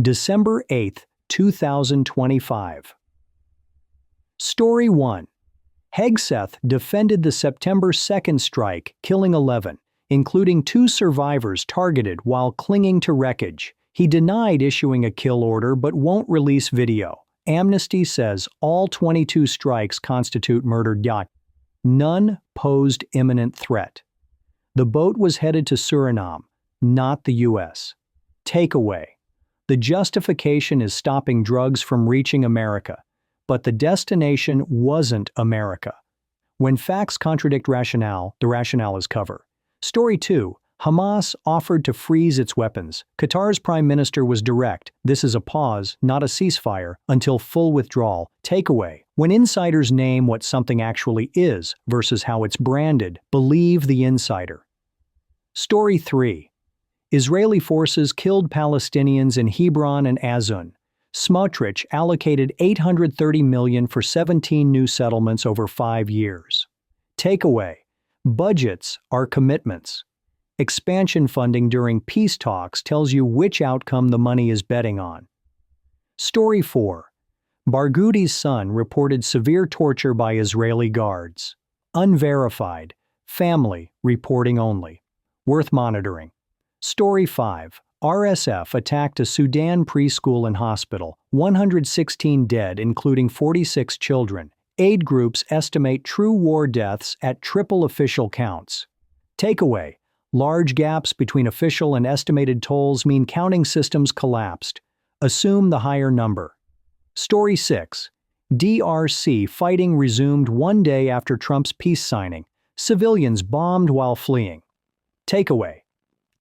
December 8, 2025. Story 1. Hegseth defended the September 2nd strike, killing 11, including 2 survivors targeted while clinging to wreckage. He denied issuing a kill order but won't release video. Amnesty says all 22 strikes constitute murder. None posed imminent threat. The boat was headed to Suriname, not the U.S. Takeaway. The justification is stopping drugs from reaching America, but the destination wasn't America. When facts contradict rationale, the rationale is cover. Story 2. Hamas offered to freeze its weapons. Qatar's prime minister was direct. This is a pause, not a ceasefire, until full withdrawal. Takeaway. When insiders name what something actually is versus how it's branded, believe the insider. Story 3. Israeli forces killed Palestinians in Hebron and Azun. Smotrich allocated $830 million for 17 new settlements over 5 years. Takeaway. Budgets are commitments. Expansion funding during peace talks tells you which outcome the money is betting on. Story 4. Barghouti's son reported severe torture by Israeli guards. Unverified. Family reporting only. Worth monitoring. Story 5. RSF attacked a Sudan preschool and hospital. 116 dead, including 46 children. Aid groups estimate true war deaths at triple official counts. Takeaway. Large gaps between official and estimated tolls mean counting systems collapsed. Assume the higher number. Story 6. DRC fighting resumed 1 day after Trump's peace signing. Civilians bombed while fleeing. Takeaway.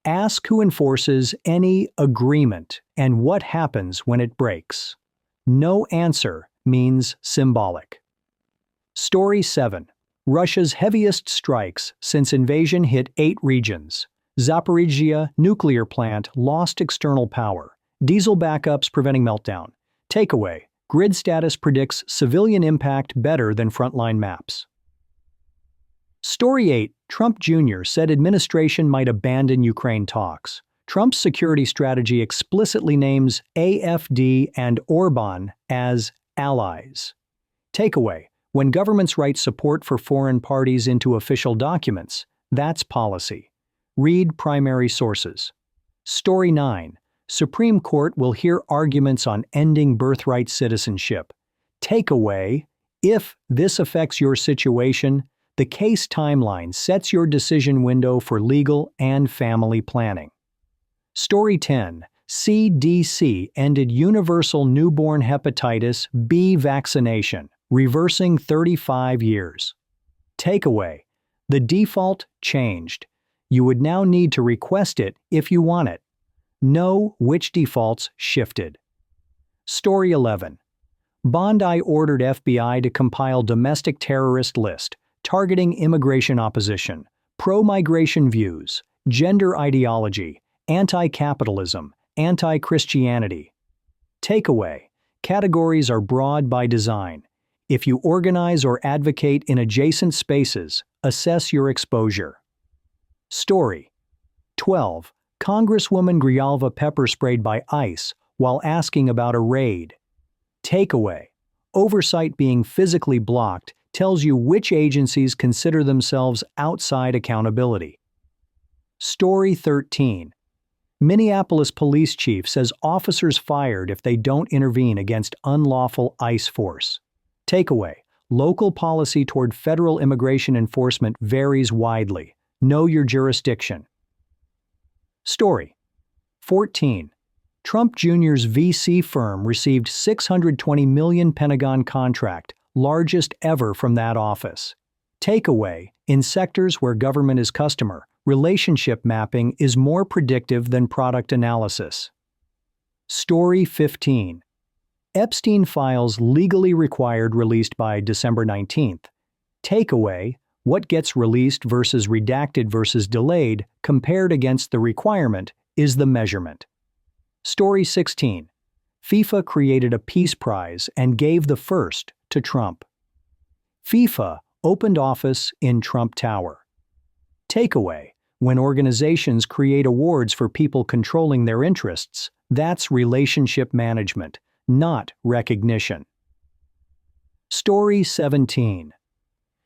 Ask who enforces any agreement and what happens when it breaks. No answer means symbolic. Story 7. Russia's heaviest strikes since invasion hit 8 regions. Zaporizhzhia nuclear plant lost external power. Diesel backups preventing meltdown. Takeaway. Grid status predicts civilian impact better than frontline maps. Story 8. Trump Jr. said administration might abandon Ukraine talks. Trump's security strategy explicitly names AfD and Orban as allies. Takeaway. When governments write support for foreign parties into official documents, that's policy. Read primary sources. Story 9. Supreme Court will hear arguments on ending birthright citizenship. Takeaway. If this affects your situation, the case timeline sets your decision window for legal and family planning. Story 10. CDC ended universal newborn hepatitis B vaccination, reversing 35 years. Takeaway. The default changed. You would now need to request it if you want it. Know which defaults shifted. Story 11. Bondi ordered FBI to compile domestic terrorist list, targeting immigration opposition, pro-migration views, gender ideology, anti-capitalism, anti-Christianity. Takeaway. Categories are broad by design. If you organize or advocate in adjacent spaces, assess your exposure. Story 12. Congresswoman Grijalva pepper sprayed by ICE while asking about a raid. Takeaway. Oversight being physically blocked tells you which agencies consider themselves outside accountability. Story 13. Minneapolis police chief says officers fired if they don't intervene against unlawful ICE force. Takeaway. Local policy toward federal immigration enforcement varies widely. Know your jurisdiction. Story 14. Trump Jr.'s VC firm received $620 million Pentagon contract, largest ever from that office. Takeaway. In sectors where government is customer, relationship mapping is more predictive than product analysis. Story 15. Epstein files legally required released by December 19th. Takeaway. What gets released versus redacted versus delayed compared against the requirement is the measurement. Story 16. FIFA created a peace prize and gave the first to Trump. FIFA opened office in Trump Tower. Takeaway. When organizations create awards for people controlling their interests, That's relationship management, not recognition. Story 17.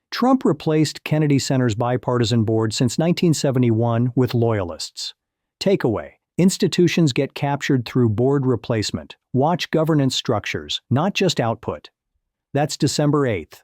Trump replaced Kennedy Center's bipartisan board since 1971 with loyalists. Takeaway: institutions get captured through board replacement. Watch governance structures, not just output. That's December 8th.